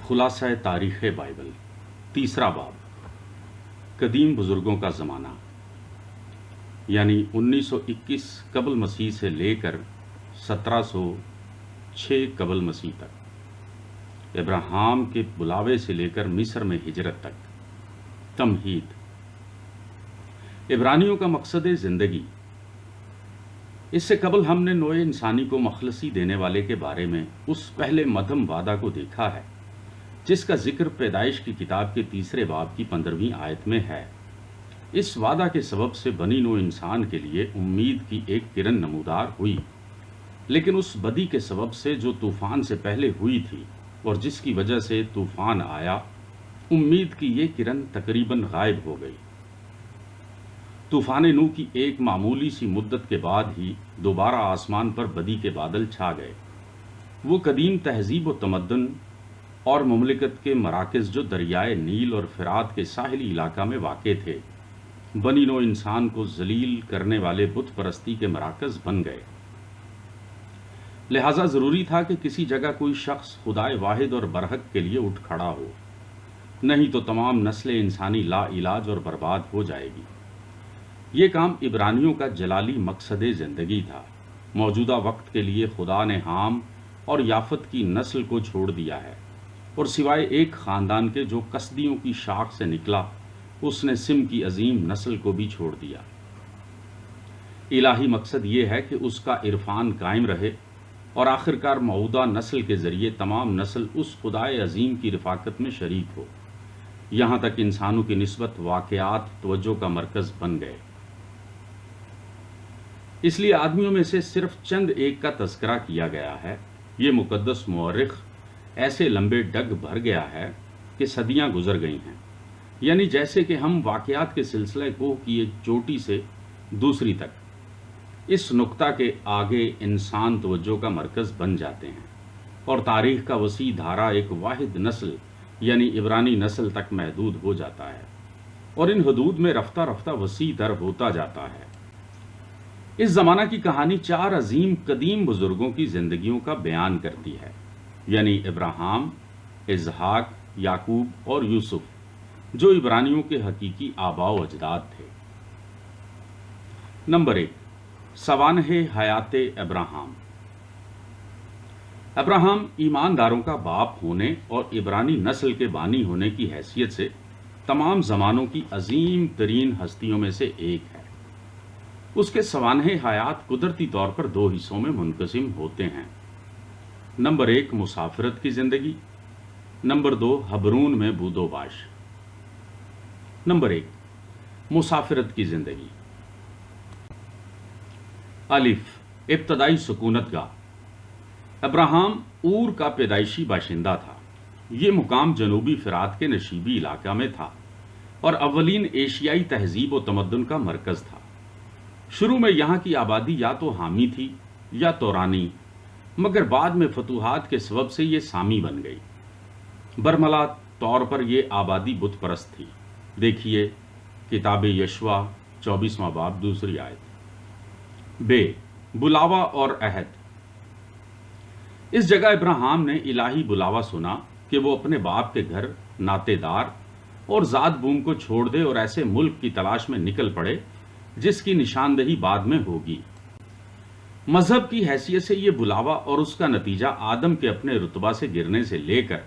خلاصہ تاریخ بائبل، تیسرا باب، قدیم بزرگوں کا زمانہ، یعنی 1921 قبل مسیح سے لے کر 1706 قبل مسیح تک، ابراہیم کے بلاوے سے لے کر مصر میں ہجرت تک۔ تمہید۔ عبرانیوں کا مقصد زندگی۔ اس سے قبل ہم نے نوع انسانی کو مخلصی دینے والے کے بارے میں اس پہلے مدھم وعدہ کو دیکھا ہے جس کا ذکر پیدائش کی کتاب کے 3 باب کی 15ویں آیت میں ہے۔ اس وعدہ کے سبب سے بنی نوع انسان کے لیے امید کی ایک کرن نمودار ہوئی، لیکن اس بدی کے سبب سے جو طوفان سے پہلے ہوئی تھی اور جس کی وجہ سے طوفان آیا، امید کی یہ کرن تقریباً غائب ہو گئی۔ طوفان نوح کی ایک معمولی سی مدت کے بعد ہی دوبارہ آسمان پر بدی کے بادل چھا گئے۔ وہ قدیم تہذیب و تمدن اور مملکت کے مراکز جو دریائے نیل اور فرات کے ساحلی علاقہ میں واقع تھے، بنی نوع انسان کو ذلیل کرنے والے بت پرستی کے مراکز بن گئے۔ لہذا ضروری تھا کہ کسی جگہ کوئی شخص خدائے واحد اور برحق کے لیے اٹھ کھڑا ہو، نہیں تو تمام نسل انسانی لا علاج اور برباد ہو جائے گی۔ یہ کام عبرانیوں کا جلالی مقصد زندگی تھا۔ موجودہ وقت کے لیے خدا نے حام اور یافت کی نسل کو چھوڑ دیا ہے، اور سوائے ایک خاندان کے جو کسدیوں کی شاخ سے نکلا، اس نے سم کی عظیم نسل کو بھی چھوڑ دیا۔ الہی مقصد یہ ہے کہ اس کا عرفان قائم رہے اور آخرکار موعودہ نسل کے ذریعے تمام نسل اس خدائے عظیم کی رفاقت میں شریک ہو، یہاں تک انسانوں کی نسبت واقعات توجہ کا مرکز بن گئے۔ اس لیے آدمیوں میں سے صرف چند ایک کا تذکرہ کیا گیا ہے۔ یہ مقدس مورخ ایسے لمبے ڈگ بھر گیا ہے کہ صدیاں گزر گئی ہیں، یعنی جیسے کہ ہم واقعات کے سلسلہ کوہ کی ایک چوٹی سے دوسری تک اس نقطہ کے آگے انسان توجہ کا مرکز بن جاتے ہیں، اور تاریخ کا وسیع دھارا ایک واحد نسل یعنی عبرانی نسل تک محدود ہو جاتا ہے، اور ان حدود میں رفتہ رفتہ وسیع تر ہوتا جاتا ہے۔ اس زمانہ کی کہانی 4 عظیم قدیم بزرگوں کی زندگیوں کا بیان کرتی ہے، یعنی ابراہیم، اسحاق، یعقوب اور یوسف، جو عبرانیوں کے حقیقی آباء و اجداد تھے۔ نمبر 1، سوانح حیات ابراہیم۔ ابراہیم ایمانداروں کا باپ ہونے اور عبرانی نسل کے بانی ہونے کی حیثیت سے تمام زمانوں کی عظیم ترین ہستیوں میں سے ایک ہے۔ اس کے سوانح حیات قدرتی طور پر 2 حصوں میں منقسم ہوتے ہیں۔ نمبر 1، مسافرت کی زندگی۔ نمبر 2، حبرون میں بود و باش۔ نمبر 1، مسافرت کی زندگی۔ الف، ابتدائی سکونت گاہ۔ ابراہیم اور کا پیدائشی باشندہ تھا۔ یہ مقام جنوبی فرات کے نشیبی علاقہ میں تھا اور اولین ایشیائی تہذیب و تمدن کا مرکز تھا۔ شروع میں یہاں کی آبادی یا تو حامی تھی یا تورانی، مگر بعد میں فتوحات کے سبب سے یہ سامی بن گئی۔ برملا طور پر یہ آبادی بت پرست تھی۔ دیکھیے کتاب یشوع 24واں باب 2 آیت۔ ب، بلاوا اور عہد۔ اس جگہ ابراہیم نے الہی بلاوا سنا کہ وہ اپنے باپ کے گھر، ناطے دار اور ذات بوم کو چھوڑ دے اور ایسے ملک کی تلاش میں نکل پڑے جس کی نشاندہی بعد میں ہوگی۔ مذہب کی حیثیت سے یہ بلاوا اور اس کا نتیجہ آدم کے اپنے رتبہ سے گرنے سے لے کر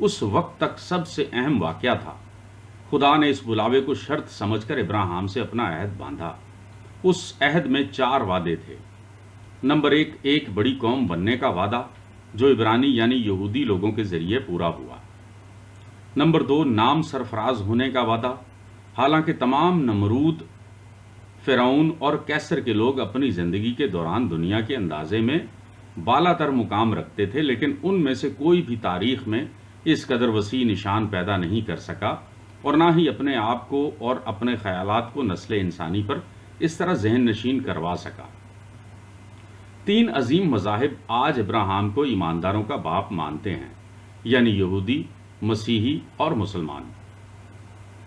اس وقت تک سب سے اہم واقعہ تھا۔ خدا نے اس بلاوے کو شرط سمجھ کر ابراہیم سے اپنا عہد باندھا۔ اس عہد میں 4 وعدے تھے۔ نمبر 1، ایک بڑی قوم بننے کا وعدہ جو عبرانی یعنی یہودی لوگوں کے ذریعے پورا ہوا۔ نمبر 2، نام سرفراز ہونے کا وعدہ۔ حالانکہ تمام نمرود، فرعون اور کیسر کے لوگ اپنی زندگی کے دوران دنیا کے اندازے میں بالا تر مقام رکھتے تھے، لیکن ان میں سے کوئی بھی تاریخ میں اس قدر وسیع نشان پیدا نہیں کر سکا، اور نہ ہی اپنے آپ کو اور اپنے خیالات کو نسل انسانی پر اس طرح ذہن نشین کروا سکا۔ 3 عظیم مذاہب آج ابراہیم کو ایمانداروں کا باپ مانتے ہیں، یعنی یہودی، مسیحی اور مسلمان۔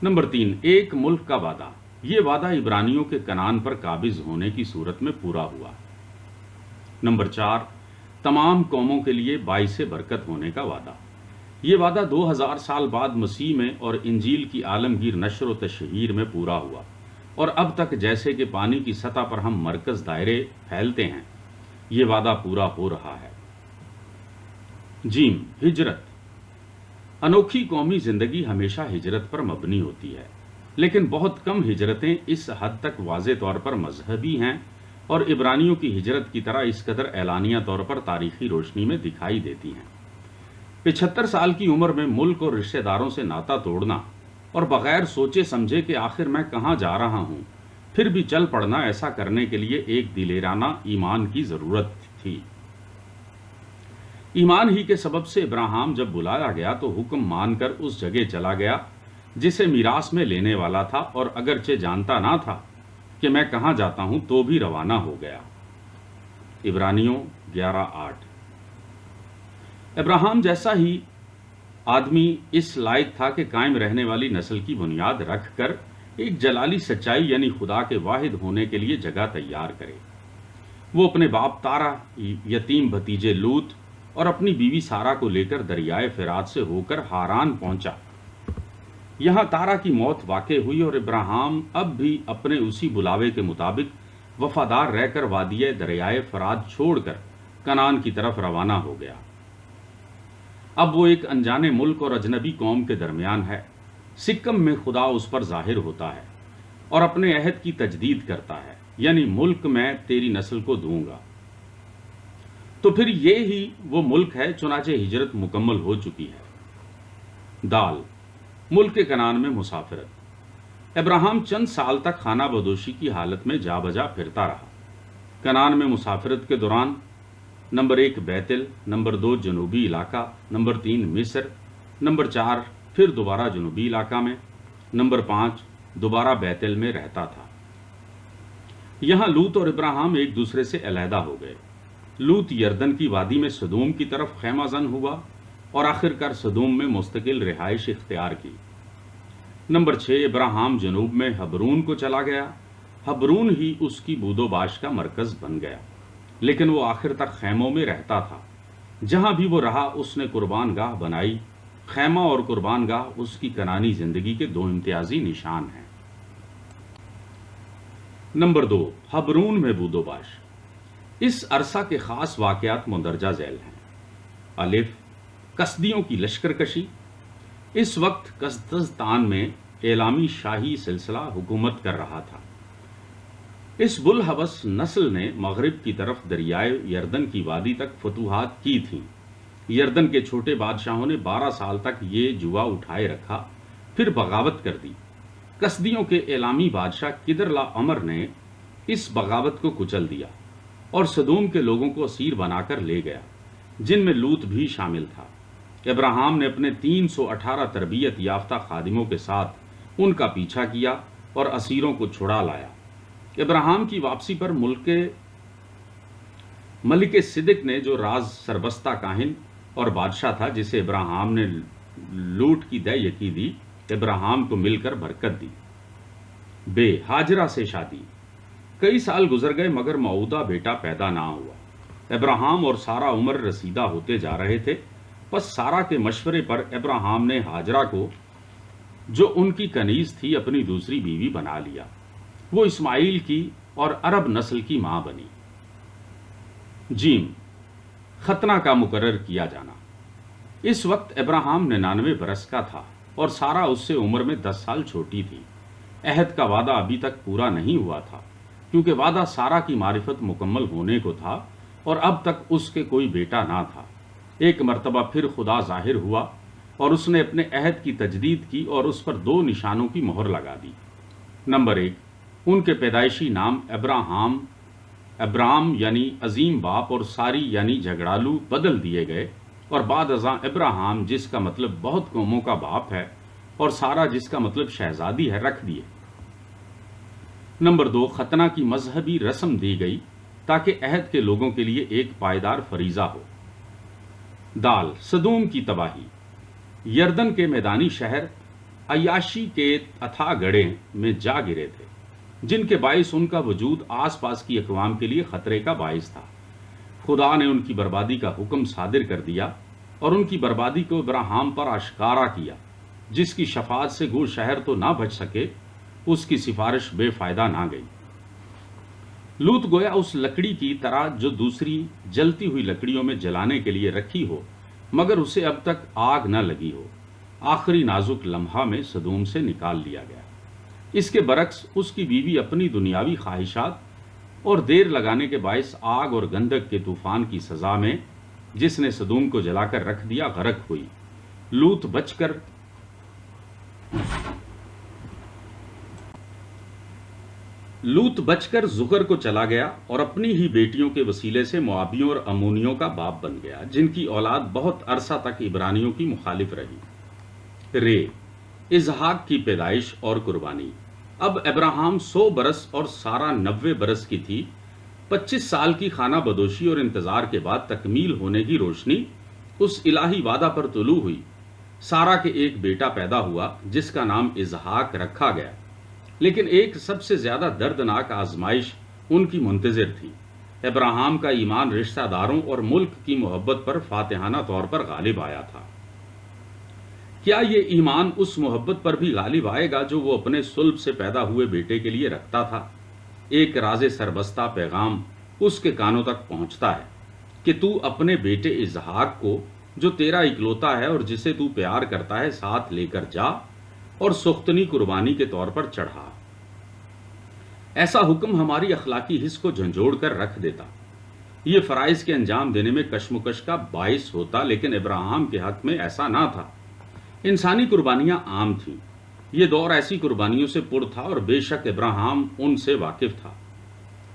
نمبر 3، ایک ملک کا وعدہ۔ یہ وعدہ عبرانیوں کے کنعان پر قابض ہونے کی صورت میں پورا ہوا۔ نمبر 4، تمام قوموں کے لیے باعث برکت ہونے کا وعدہ۔ یہ وعدہ 2000 سال بعد مسیح میں اور انجیل کی عالمگیر نشر و تشہیر میں پورا ہوا، اور اب تک جیسے کہ پانی کی سطح پر ہم مرکز دائرے پھیلتے ہیں، یہ وعدہ پورا ہو رہا ہے۔ جیم، ہجرت۔ انوکھی قومی زندگی ہمیشہ ہجرت پر مبنی ہوتی ہے، لیکن بہت کم ہجرتیں اس حد تک واضح طور پر مذہبی ہیں اور عبرانیوں کی ہجرت کی طرح اس قدر اعلانیہ طور پر تاریخی روشنی میں دکھائی دیتی ہیں۔ 75 سال کی عمر میں ملک اور رشتہ داروں سے ناتا توڑنا اور بغیر سوچے سمجھے کہ آخر میں کہاں جا رہا ہوں پھر بھی چل پڑنا، ایسا کرنے کے لیے ایک دلیرانہ ایمان کی ضرورت تھی۔ ایمان ہی کے سبب سے ابراہیم جب بلایا گیا تو حکم مان کر اس جگہ چلا گیا جسے میراث میں لینے والا تھا، اور اگرچہ جانتا نہ تھا کہ میں کہاں جاتا ہوں تو بھی روانہ ہو گیا۔ عبرانیوں 11:8۔ ابراہیم جیسا ہی آدمی اس لائق تھا کہ قائم رہنے والی نسل کی بنیاد رکھ کر ایک جلالی سچائی یعنی خدا کے واحد ہونے کے لیے جگہ تیار کرے۔ وہ اپنے باپ تارا، یتیم بھتیجے لوط اور اپنی بیوی سارا کو لے کر دریائے فرات سے ہو کر ہاران پہنچا۔ یہاں تارا کی موت واقع ہوئی اور ابراہیم اب بھی اپنے اسی بلاوے کے مطابق وفادار رہ کر وادی دریائے فرات چھوڑ کر کنعان کی طرف روانہ ہو گیا۔ اب وہ ایک انجانے ملک اور اجنبی قوم کے درمیان ہے۔ سکم میں خدا اس پر ظاہر ہوتا ہے اور اپنے عہد کی تجدید کرتا ہے، یعنی ملک میں تیری نسل کو دوں گا۔ تو پھر یہ ہی وہ ملک ہے، چنانچہ ہجرت مکمل ہو چکی ہے۔ دال، ملک کنعان میں مسافرت۔ ابراہیم چند سال تک خانہ بدوشی کی حالت میں جا بجا پھرتا رہا۔ کنعان میں مسافرت کے دوران نمبر 1 بیتل، نمبر 2 جنوبی علاقہ، نمبر 3 مصر، نمبر 4 پھر دوبارہ جنوبی علاقہ میں، نمبر 5 دوبارہ بیتل میں رہتا تھا۔ یہاں لوط اور ابراہیم ایک دوسرے سے علیحدہ ہو گئے۔ لوط یردن کی وادی میں سدوم کی طرف خیمہ زن ہوا اور آخرکار سدوم میں مستقل رہائش اختیار کی۔ نمبر 6 ابراہیم جنوب میں حبرون کو چلا گیا۔ حبرون ہی اس کی بود و باش کا مرکز بن گیا، لیکن وہ آخر تک خیموں میں رہتا تھا۔ جہاں بھی وہ رہا اس نے قربان گاہ بنائی۔ خیمہ اور قربان گاہ اس کی کنعانی زندگی کے 2 امتیازی نشان ہیں۔ نمبر 2 حبرون میں بود و باش۔ اس عرصہ کے خاص واقعات مندرجہ ذیل ہیں۔ الف، کسدیوں کی لشکر کشی۔ اس وقت قزقستان میں اعلامی شاہی سلسلہ حکومت کر رہا تھا۔ اس بلحوث نسل نے مغرب کی طرف دریائے یردن کی وادی تک فتوحات کی تھیں۔ یردن کے چھوٹے بادشاہوں نے 12 سال تک یہ جوا اٹھائے رکھا، پھر بغاوت کر دی۔ کسدیوں کے اعلامی بادشاہ کدرلا عمر نے اس بغاوت کو کچل دیا اور سدوم کے لوگوں کو اسیر بنا کر لے گیا، جن میں لوط بھی شامل تھا۔ ابراہیم نے اپنے 318 تربیت یافتہ خادموں کے ساتھ ان کا پیچھا کیا اور اسیروں کو چھڑا لایا۔ ابراہیم کی واپسی پر ملک صدق نے، جو راز سربستہ کاہن اور بادشاہ تھا جسے ابراہیم نے لوٹ کی دہ یقی دی، ابراہیم کو مل کر برکت دی۔ بے، ہاجرہ سے شادی۔ کئی سال گزر گئے مگر مؤودہ بیٹا پیدا نہ ہوا۔ ابراہیم اور سارا عمر رسیدہ ہوتے جا رہے تھے، پس سارا کے مشورے پر ابراہیم نے ہاجرہ کو، جو ان کی کنیز تھی، اپنی دوسری بیوی بنا لیا۔ وہ اسماعیل کی اور عرب نسل کی ماں بنی۔ جیم، ختنہ کا مقرر کیا جانا۔ اس وقت ابراہیم 99 برس کا تھا اور سارا اس سے عمر میں 10 سال چھوٹی تھی۔ عہد کا وعدہ ابھی تک پورا نہیں ہوا تھا، کیونکہ وعدہ سارا کی معرفت مکمل ہونے کو تھا اور اب تک اس کے کوئی بیٹا نہ تھا۔ ایک مرتبہ پھر خدا ظاہر ہوا اور اس نے اپنے عہد کی تجدید کی اور اس پر 2 نشانوں کی مہر لگا دی۔ نمبر 1، ان کے پیدائشی نام ابرام یعنی عظیم باپ اور ساری یعنی جھگڑالو بدل دیے گئے، اور بعد ازاں ابراہیم جس کا مطلب بہت قوموں کا باپ ہے اور سارا جس کا مطلب شہزادی ہے رکھ دیے۔ نمبر 2، ختنہ کی مذہبی رسم دی گئی تاکہ عہد کے لوگوں کے لیے ایک پائیدار فریضہ ہو۔ دال، سدوم کی تباہی۔ یردن کے میدانی شہر عیاشی کے اتھا گڑھے میں جا گرے تھے، جن کے باعث ان کا وجود آس پاس کی اقوام کے لیے خطرے کا باعث تھا۔ خدا نے ان کی بربادی کا حکم صادر کر دیا اور ان کی بربادی کو ابراہام پر آشکارا کیا۔ جس کی شفاعت سے گو شہر تو نہ بچ سکے، اس کی سفارش بے فائدہ نہ گئی۔ لوط گویا اس لکڑی کی طرح جو دوسری جلتی ہوئی لکڑیوں میں جلانے کے لیے رکھی ہو، مگر اسے اب تک آگ نہ لگی ہو، آخری نازک لمحہ میں سدوم سے نکال لیا گیا۔ اس کے برعکس اس کی بیوی اپنی دنیاوی خواہشات اور دیر لگانے کے باعث آگ اور گندک کے طوفان کی سزا میں، جس نے سدوم کو جلا کر رکھ دیا، غرق ہوئی۔ لوط بچ کر زغر کو چلا گیا اور اپنی ہی بیٹیوں کے وسیلے سے موابیوں اور امونیوں کا باپ بن گیا، جن کی اولاد بہت عرصہ تک عبرانیوں کی مخالف رہی۔ اسحاق کی پیدائش اور قربانی۔ اب ابراہام 100 برس اور سارہ 90 برس کی تھی۔ 25 سال کی خانہ بدوشی اور انتظار کے بعد تکمیل ہونے کی روشنی اس الہی وعدہ پر طلوع ہوئی۔ سارہ کے ایک بیٹا پیدا ہوا جس کا نام اسحاق رکھا گیا، لیکن ایک سب سے زیادہ دردناک آزمائش ان کی منتظر تھی۔ ابراہام کا ایمان رشتہ داروں اور ملک کی محبت پر فاتحانہ طور پر غالب آیا تھا۔ کیا یہ ایمان اس محبت پر بھی غالب آئے گا جو وہ اپنے صلب سے پیدا ہوئے بیٹے کے لیے رکھتا تھا؟ ایک راز سربستہ پیغام اس کے کانوں تک پہنچتا ہے کہ تو اپنے بیٹے اسحاق کو، جو تیرا اکلوتا ہے اور جسے تو پیار کرتا ہے، ساتھ لے کر جا اور سختنی قربانی کے طور پر چڑھا۔ ایسا حکم ہماری اخلاقی حس کو جھنجھوڑ کر رکھ دیتا، یہ فرائض کے انجام دینے میں کشمکش کا باعث ہوتا، لیکن ابراہام کے حق میں ایسا نہ تھا۔ انسانی قربانیاں عام تھیں، یہ دور ایسی قربانیوں سے پر تھا اور بے شک ابراہام ان سے واقف تھا۔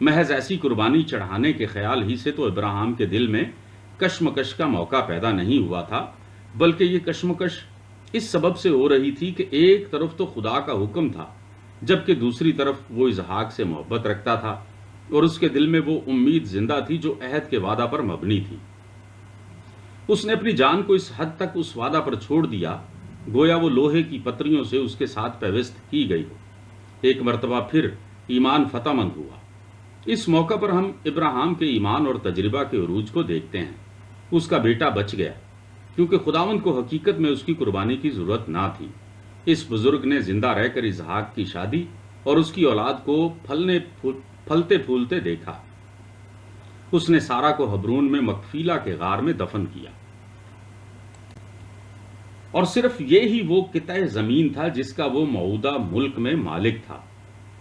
محض ایسی قربانی چڑھانے کے خیال ہی سے تو ابراہام کے دل میں کشمکش کا موقع پیدا نہیں ہوا تھا، بلکہ یہ کشمکش اس سبب سے ہو رہی تھی کہ ایک طرف تو خدا کا حکم تھا، جبکہ دوسری طرف وہ اسحاق سے محبت رکھتا تھا اور اس کے دل میں وہ امید زندہ تھی جو عہد کے وعدہ پر مبنی تھی۔ اس نے اپنی جان کو اس حد تک اس وعدہ پر چھوڑ دیا گویا وہ لوہے کی پتریوں سے اس کے ساتھ پیوست کی گئی ہو۔ ایک مرتبہ پھر ایمان فتح مند ہوا۔ اس موقع پر ہم ابراہام کے ایمان اور تجربہ کے عروج کو دیکھتے ہیں۔ اس کا بیٹا بچ گیا کیونکہ خداوند کو حقیقت میں اس کی قربانی کی ضرورت نہ تھی۔ اس بزرگ نے زندہ رہ کر اسحاق کی شادی اور اس کی اولاد کو پھلتے پھولتے دیکھا۔ اس نے سارہ کو حبرون میں مکفیلا کے غار میں دفن کیا، اور صرف یہی وہ قطع زمین تھا جس کا وہ موعودہ ملک میں مالک تھا۔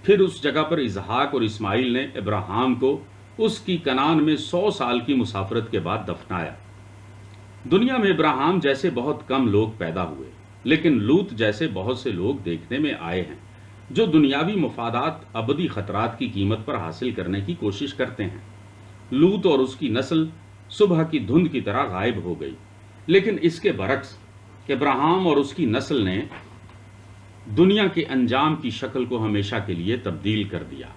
پھر اس جگہ پر اسحاق اور اسماعیل نے ابراہام کو اس کی کنعان میں 100 سال کی مسافرت کے بعد دفنایا۔ دنیا میں ابراہام جیسے بہت کم لوگ پیدا ہوئے، لیکن لوط جیسے بہت سے لوگ دیکھنے میں آئے ہیں جو دنیاوی مفادات ابدی خطرات کی قیمت پر حاصل کرنے کی کوشش کرتے ہیں۔ لوط اور اس کی نسل صبح کی دھند کی طرح غائب ہو گئی، لیکن اس کے برعکس ابراہام اور اس کی نسل نے دنیا کے انجام کی شکل کو ہمیشہ کے لیے تبدیل کر دیا۔